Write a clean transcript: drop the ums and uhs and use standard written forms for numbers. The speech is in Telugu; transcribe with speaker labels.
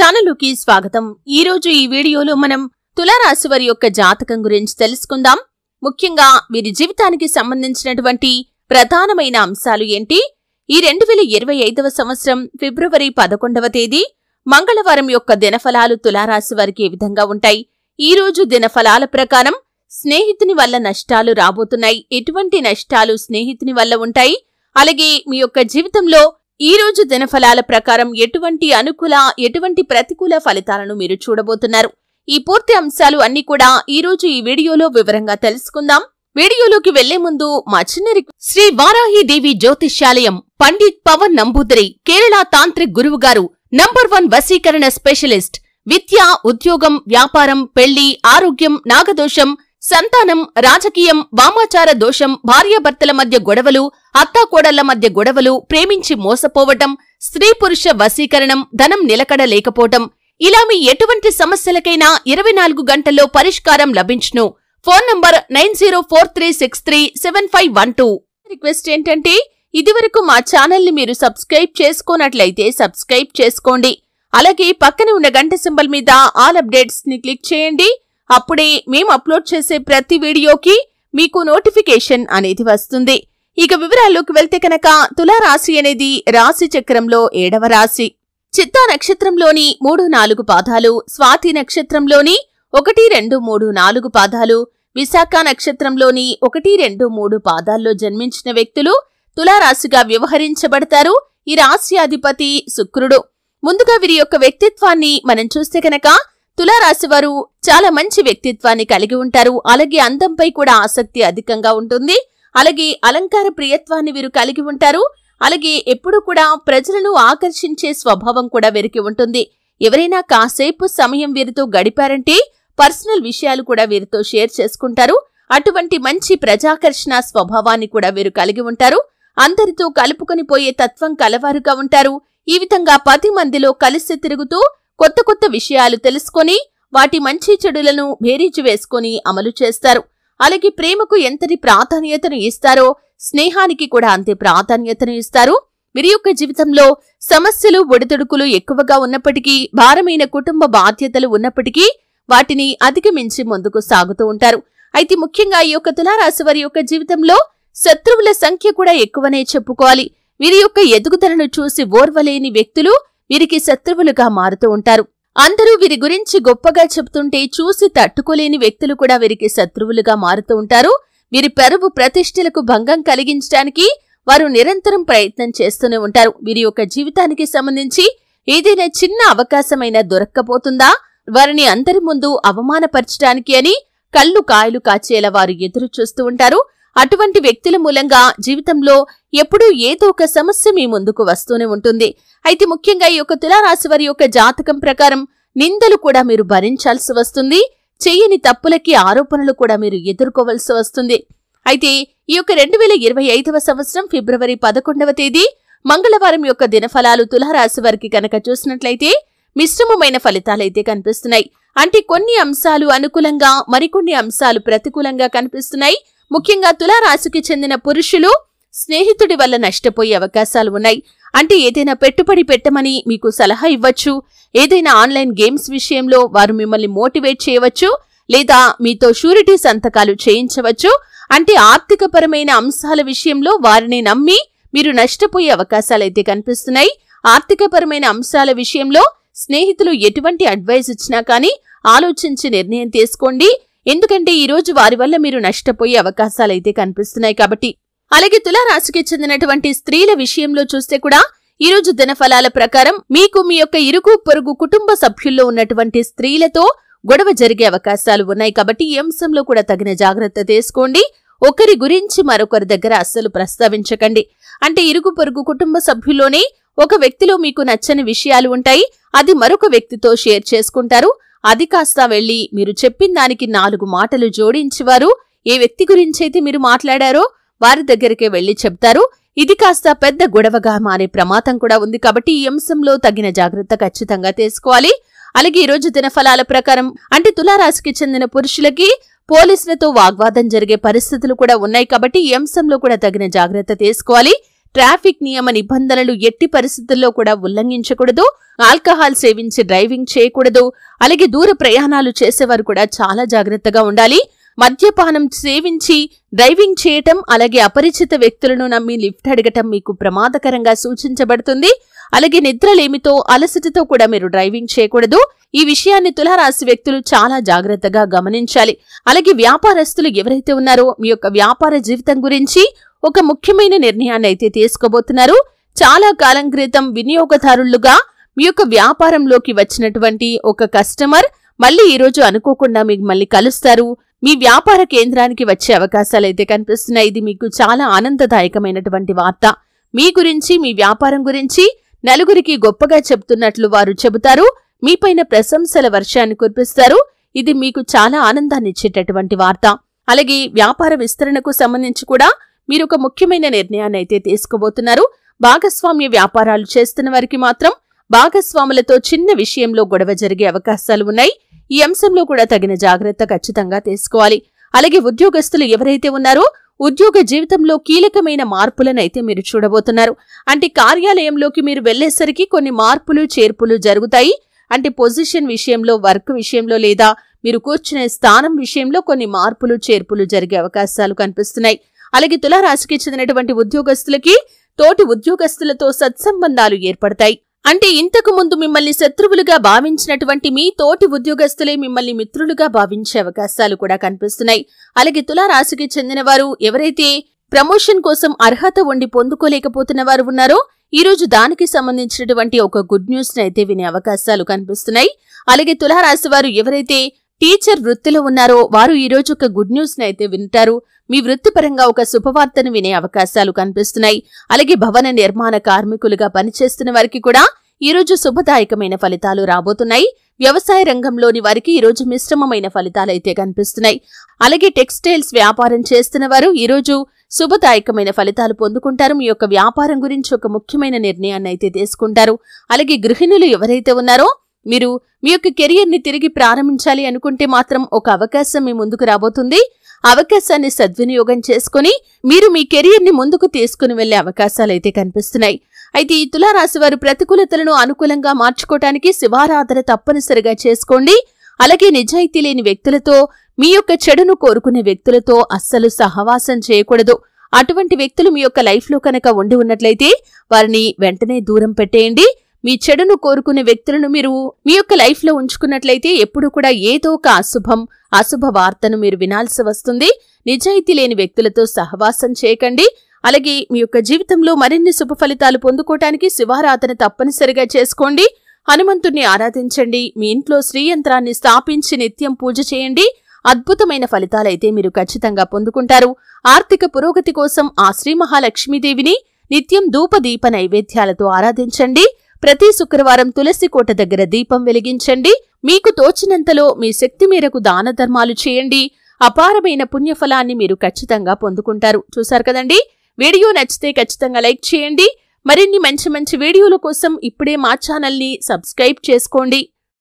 Speaker 1: ఛానలుకి స్వాగతం। ఈ రోజు ఈ వీడియోలో మనం తులారాశి వారి యొక్క జాతకం గురించి తెలుసుకుందాం। ముఖ్యంగా వీరి జీవితానికి సంబంధించినటువంటి ప్రధానమైన అంశాలు ఏంటి? ఈ 2025వ సంవత్సరం ఫిబ్రవరి 11వ తేదీ మంగళవారం యొక్క దినఫలాలు తులారాశి వారికి ఏ విధంగా ఉంటాయి? ఈ రోజు దినఫలాల ప్రకారం స్నేహితుని వల్ల నష్టాలు రాబోతున్నాయి। ఎటువంటి నష్టాలు స్నేహితుని వల్ల ఉంటాయి? అలాగే మీ యొక్క జీవితంలో ఈ రోజు దినఫలాల ప్రకారం ఎటువంటి అనుకూల ఎటువంటి ప్రతికూల ఫలితాలను మీరు చూడబోతున్నారు? ఈ పూర్తి అంశాలు అన్ని కూడా ఈ రోజు ఈ వీడియోలో వివరంగా తెలుసుకుందాం। వీడియోలోకి వెళ్లే ముందు మా చిన్న శ్రీ వారాహి దేవి జ్యోతిష్యాలయం పండిత్ పవన్ నంబూదరి కేరళ తాంత్రిక్ గురువు గారు నంబర్ 1 వశీకరణ స్పెషలిస్ట్। విద్య, ఉద్యోగం, వ్యాపారం, పెళ్లి, ఆరోగ్యం, నాగదోషం, సంతానం, రాజకీయం, వామాచార దోషం, భార్యాభర్తల మధ్య గొడవలు, అత్తాకోడళ్ల మధ్య గొడవలు, ప్రేమించి మోసపోవటం, స్త్రీ పురుష వశీకరణం, ధనం నిలకడ లేకపోవటం, ఇలా మీ ఎటువంటి సమస్యలకైనా 24 గంటల్లో పరిష్కారం లభించును। Phone number 9043637512। రిక్వెస్ట్ ఏంటంటే ఇదివరకు మా ఛానల్ ని మీరు సబ్స్క్రైబ్ చేసుకోనట్లయితే సబ్స్క్రైబ్ చేసుకోండి। అలాగే పక్కన ఉన్న గంట సింబల్ మీద ఆల్ అప్డేట్స్ ని క్లిక్ చేయండి। అప్పుడే మేము అప్లోడ్ చేసే ప్రతి వీడియోకి మీకు నోటిఫికేషన్ అనేది వస్తుంది। ఇక వివరాల్లోకి వెళ్తే కనుక తులారాశి అనేది రాశి చక్రంలో 7వ రాశి। చిత్తా నక్షత్రంలోని 3, 4 పాదాలు, స్వాతి నక్షత్రంలోని 1, 2, 3, 4 పాదాలు, విశాఖ నక్షత్రంలోని 1, 2, 3 పాదాల్లో జన్మించిన వ్యక్తులు తులారాశిగా వ్యవహరించబడతారు। ఈ రాశి అధిపతి శుక్రుడు। ముందుగా వీరి యొక్క వ్యక్తిత్వాన్ని మనం చూస్తే కనుక తులారాశి వారు చాలా మంచి వ్యక్తిత్వాన్ని కలిగి ఉంటారు। అలాగే అందంపై కూడా ఆసక్తి అధికంగా ఉంటుంది। అలాగే అలంకార ప్రియత్వాన్ని వీరు కలిగి ఉంటారు। అలాగే ఎప్పుడూ కూడా ప్రజలను ఆకర్షించే స్వభావం కూడా వీరికి ఉంటుంది। ఎవరైనా కాసేపు సమయం వీరితో గడిపారంటే పర్సనల్ విషయాలు కూడా వీరితో షేర్ చేసుకుంటారు। అటువంటి మంచి ప్రజాకర్షణ స్వభావాన్ని కూడా వీరు కలిగి ఉంటారు। అందరితో కలుపుకొని పోయే తత్వం కలవారుగా ఉంటారు। ఈ విధంగా 10 మందిలో కలిసి తిరుగుతూ కొత్త కొత్త విషయాలు తెలుసుకొని వాటి మంచి చెడులను బేరీజు వేసుకొని అమలు చేస్తారు। అలాగే ప్రేమకు ఎంతటి ప్రాధాన్యతను ఇస్తారో స్నేహానికి కూడా అంతే ప్రాధాన్యతను ఇస్తారు। వీరి యొక్క జీవితంలో సమస్యలు, ఒడిదుడుకులు ఎక్కువగా ఉన్నప్పటికీ, భారమైన కుటుంబ బాధ్యతలు ఉన్నప్పటికీ వాటిని అధిగమించి ముందుకు సాగుతూ ఉంటారు। అయితే ముఖ్యంగా ఈ యొక్క తులారాశి వారి యొక్క జీవితంలో శత్రువుల సంఖ్య కూడా ఎక్కువనే చెప్పుకోవాలి। వీరి యొక్క ఎదుగుదలను చూసి ఓర్వలేని వ్యక్తులు వీరికి శత్రువులుగా మారుతూ ఉంటారు। అందరూ వీరి గురించి గొప్పగా చెప్తుంటే చూసి తట్టుకోలేని వ్యక్తులు కూడా వీరికి శత్రువులుగా మారుతూ ఉంటారు। వీరి పరువు ప్రతిష్టలకు భంగం కలిగించడానికి వారు నిరంతరం ప్రయత్నం చేస్తూనే ఉంటారు। వీరి యొక్క జీవితానికి సంబంధించి ఏదైనా చిన్న అవకాశమైనా దొరక్కపోతుందా, వారిని అందరి ముందు అవమానపరచడానికి అని కళ్ళు కాయలు కాచేలా వారు ఎదురు చూస్తూ ఉంటారు। అటువంటి వ్యక్తుల మూలంగా జీవితంలో ఎప్పుడూ ఏదో ఒక సమస్య మీ ముందుకు వస్తూనే ఉంటుంది। అయితే ముఖ్యంగా ఈ యొక్క తులారాశి వారి యొక్క జాతకం ప్రకారం నిందలు కూడా మీరు భరించాల్సి వస్తుంది। చెయ్యని తప్పులకి ఆరోపణలు కూడా మీరు ఎదుర్కోవలసి వస్తుంది। అయితే ఈ యొక్క 2025వ సంవత్సరం ఫిబ్రవరి 11వ తేదీ మంగళవారం యొక్క దినఫలాలు తులారాశి వారికి కనుక చూసినట్లయితే మిశ్రమమైన ఫలితాలైతే కనిపిస్తున్నాయి। అంటే కొన్ని అంశాలు అనుకూలంగా, మరికొన్ని అంశాలు ప్రతికూలంగా కనిపిస్తున్నాయి। ముఖ్యంగా తులారాశికి చెందిన పురుషులు స్నేహితుడి వల్ల నష్టపోయే అవకాశాలు ఉన్నాయి। అంటే ఏదైనా పెట్టుబడి పెట్టమని మీకు సలహా ఇవ్వచ్చు, ఏదైనా ఆన్లైన్ గేమ్స్ విషయంలో వారు మిమ్మల్ని మోటివేట్ చేయవచ్చు, లేదా మీతో షూరిటీ సంతకాలు చేయించవచ్చు। అంటే ఆర్థికపరమైన అంశాల విషయంలో వారిని నమ్మి మీరు నష్టపోయే అవకాశాలైతే కనిపిస్తున్నాయి। ఆర్థికపరమైన అంశాల విషయంలో స్నేహితులు ఎటువంటి అడ్వైస్ ఇచ్చినా కానీ ఆలోచించి నిర్ణయం తీసుకోండి, ఎందుకంటే ఈ రోజు వారి వల్ల మీరు నష్టపోయే అవకాశాలైతే కనిపిస్తున్నాయి కాబట్టి। అలాగే తులారాశికి చెందినటువంటి స్త్రీల విషయంలో చూస్తే కూడా ఈ రోజు దినఫలాల ప్రకారం మీకు మీ యొక్క ఇరుగు పొరుగు కుటుంబ సభ్యుల్లో ఉన్నటువంటి స్త్రీలతో గొడవ జరిగే అవకాశాలు ఉన్నాయి కాబట్టి ఈ అంశంలో కూడా తగిన జాగ్రత్త తీసుకోండి। ఒకరి గురించి మరొకరి దగ్గర అస్సలు ప్రస్తావించకండి। అంటే ఇరుగు పొరుగు కుటుంబ సభ్యుల్లోనే ఒక వ్యక్తిలో మీకు నచ్చని విషయాలు ఉంటాయి, అది మరొక వ్యక్తితో షేర్ చేసుకుంటారు। అది కాస్త వెళ్లి మీరు చెప్పిన దానికి 4 మాటలు జోడించి వారు ఏ వ్యక్తి గురించైతే మీరు మాట్లాడారో వారి దగ్గరికే వెళ్లి చెప్తారు। ఇది కాస్త పెద్ద గొడవగా మారే ప్రమాదం కూడా ఉంది కాబట్టి ఈ అంశంలో తగిన జాగ్రత్త ఖచ్చితంగా తీసుకోవాలి। అలాగే ఈ రోజు దినఫలాల ప్రకారం అంటే తులారాశికి చెందిన పురుషులకి పోలీసులతో వాగ్వాదం జరిగే పరిస్థితులు కూడా ఉన్నాయి కాబట్టి ఈ అంశంలో కూడా తగిన జాగ్రత్త తీసుకోవాలి। ట్రాఫిక్ నియమ నిబంధనలు ఎట్టి పరిస్థితుల్లో కూడా ఉల్లంఘించకూడదు, ఆల్కహాల్ సేవించి డ్రైవింగ్ చేయకూడదు, అలాగే దూర ప్రయాణాలు చేసేవారు కూడా చాలా జాగ్రత్తగా ఉండాలి. మద్యపానం సేవించి డ్రైవింగ్ చేయటం, అలాగే అపరిచిత వ్యక్తులను నమ్మి లిఫ్ట్ అడగటం మీకు ప్రమాదకరంగా సూచించబడుతుంది. అలాగే నిద్రలేమితో అలసటతో కూడా మీరు డ్రైవింగ్ చేయకూడదు. ఈ విషయాన్ని తులారాశి వ్యక్తులు చాలా జాగ్రత్తగా గమనించాలి. అలాగే వ్యాపారస్తులు ఎవరైతే ఉన్నారో మీ యొక్క వ్యాపార జీవితం గురించి ఒక ముఖ్యమైన నిర్ణయాన్ని అయితే తీసుకోబోతున్నారు. చాలా కాలం క్రితం వినియోగదారులుగా మీ యొక్క వ్యాపారంలోకి వచ్చినటువంటి ఒక కస్టమర్ మళ్ళీ ఈరోజు అనుకోకుండా మిమ్మల్ని కలుస్తారు. మీ వ్యాపార కేంద్రానికి వచ్చే అవకాశాలైతే కనిపిస్తున్నాయి. ఇది మీకు చాలా ఆనందదాయకమైనటువంటి వార్త. మీ గురించి, మీ వ్యాపారం గురించి నలుగురికి గొప్పగా చెప్తున్నట్లు వారు చెబుతారు. మీపైన ప్రశంసల వర్షాన్ని కురిపిస్తారు. ఇది మీకు చాలా ఆనందాన్నిచ్చేటటువంటి వార్త. అలాగే వ్యాపార విస్తరణకు సంబంధించి కూడా మీరు ఒక ముఖ్యమైన నిర్ణయాన్ని అయితే తీసుకోబోతున్నారు. భాగస్వామ్య వ్యాపారాలు చేస్తున్న వారికి మాత్రం భాగస్వాములతో చిన్న విషయంలో గొడవ జరిగే అవకాశాలు ఉన్నాయి. ఈ అంశంలో కూడా తగిన జాగ్రత్త ఖచ్చితంగా తీసుకోవాలి. అలాగే ఉద్యోగస్తులు ఎవరైతే ఉన్నారో ఉద్యోగ జీవితంలో కీలకమైన మార్పులనైతే మీరు చూడబోతున్నారు. అంటే కార్యాలయంలోకి మీరు వెళ్లేసరికి కొన్ని మార్పులు చేర్పులు జరుగుతాయి. అంటే పొజిషన్ విషయంలో, వర్క్ విషయంలో, లేదా మీరు కూర్చునే స్థానం విషయంలో కొన్ని మార్పులు చేర్పులు జరిగే అవకాశాలు కనిపిస్తున్నాయి. అలాగే తులారాశికి చెందినటువంటి ఉద్యోగస్తులకి తోటి ఉద్యోగస్తులతో సత్సంబంధాలు ఏర్పడతాయి. అంటే ఇంతకు ముందు మిమ్మల్ని శత్రువులుగా భావించినటువంటి మీ తోటి ఉద్యోగస్తులే మిమ్మల్ని మిత్రులుగా భావించే అవకాశాలు కూడా కనిపిస్తున్నాయి. అలాగే తులారాశికి చెందిన వారు ఎవరైతే ప్రమోషన్ కోసం అర్హత ఉండి పొందుకోలేకపోతున్న వారు ఉన్నారో ఈరోజు దానికి సంబంధించినటువంటి ఒక గుడ్ న్యూస్ అయితే వినే అవకాశాలు కనిపిస్తున్నాయి. అలాగే తులారాశి వారు ఎవరైతే టీచర్ వృత్తిలో ఉన్నారో వారు ఈరోజు ఒక గుడ్ న్యూస్ అయితే వింటారు. మీ వృత్తిపరంగా ఒక శుభవార్తను వినే అవకాశాలు కనిపిస్తున్నాయి. అలాగే భవన నిర్మాణ కార్మికులుగా పనిచేస్తున్న వారికి కూడా ఈరోజు శుభదాయకమైన ఫలితాలు రాబోతున్నాయి. వ్యవసాయ రంగంలోని వారికి ఈరోజు మిశ్రమమైన ఫలితాలైతే కనిపిస్తున్నాయి. అలాగే టెక్స్టైల్స్ వ్యాపారం చేస్తున్న వారు ఈరోజు శుభదాయకమైన ఫలితాలు పొందుకుంటారు. మీ యొక్క వ్యాపారం గురించి ఒక ముఖ్యమైన నిర్ణయాన్ని అయితే తీసుకుంటారు. అలాగే గృహిణులు ఎవరైతే ఉన్నారో మీరు మీ యొక్క కెరియర్ ని తిరిగి ప్రారంభించాలి అనుకుంటే మాత్రం ఒక అవకాశం మీ ముందుకు రాబోతుంది. అవకాశాన్ని సద్వినియోగం చేసుకుని మీరు మీ కెరియర్ ని ముందుకు తీసుకుని వెళ్లే అవకాశాలైతే కనిపిస్తున్నాయి. అయితే ఈ తులారాశి వారు ప్రతికూలతలను అనుకూలంగా మార్చుకోవటానికి శివారాధన తప్పనిసరిగా చేసుకోండి. అలాగే నిజాయితీ లేని వ్యక్తులతో, మీ యొక్క చెడును కోరుకునే వ్యక్తులతో అస్సలు సహవాసం చేయకూడదు. అటువంటి వ్యక్తులు మీ యొక్క లైఫ్ లో కనుక ఉండి ఉన్నట్లయితే వారిని వెంటనే దూరం పెట్టేయండి. మీ చెడును కోరుకునే వ్యక్తులను మీరు మీ యొక్క లైఫ్ లో ఉంచుకున్నట్లయితే ఎప్పుడు కూడా ఏదో ఒక అశుభ వార్తను మీరు వినాల్సి వస్తుంది. నిజాయితీ లేని వ్యక్తులతో సహవాసం చేయకండి. అలాగే మీ యొక్క జీవితంలో మరిన్ని శుభ ఫలితాలు పొందుకోవటానికి శివారాధన తప్పనిసరిగా చేసుకోండి. హనుమంతుణ్ణి ఆరాధించండి. మీ ఇంట్లో శ్రీయంత్రాన్ని స్థాపించి నిత్యం పూజ చేయండి. అద్భుతమైన ఫలితాలైతే మీరు ఖచ్చితంగా పొందుకుంటారు. ఆర్థిక పురోగతి కోసం ఆ శ్రీ మహాలక్ష్మీదేవిని నిత్యం ధూప దీప నైవేద్యాలతో ఆరాధించండి. ప్రతి శుక్రవారం తులసి కోట దగ్గర దీపం వెలిగించండి. మీకు తోచినంతలో మీ శక్తి మేరకు దాన ధర్మాలు చేయండి. అపారమైన పుణ్యఫలాన్ని మీరు ఖచ్చితంగా పొందుకుంటారు. చూశారు కదండి. వీడియో నచ్చితే ఖచ్చితంగా లైక్ చేయండి. మరిన్ని మంచి వీడియోల కోసం ఇప్పుడే మా ఛానల్ని సబ్స్క్రైబ్ చేసుకోండి.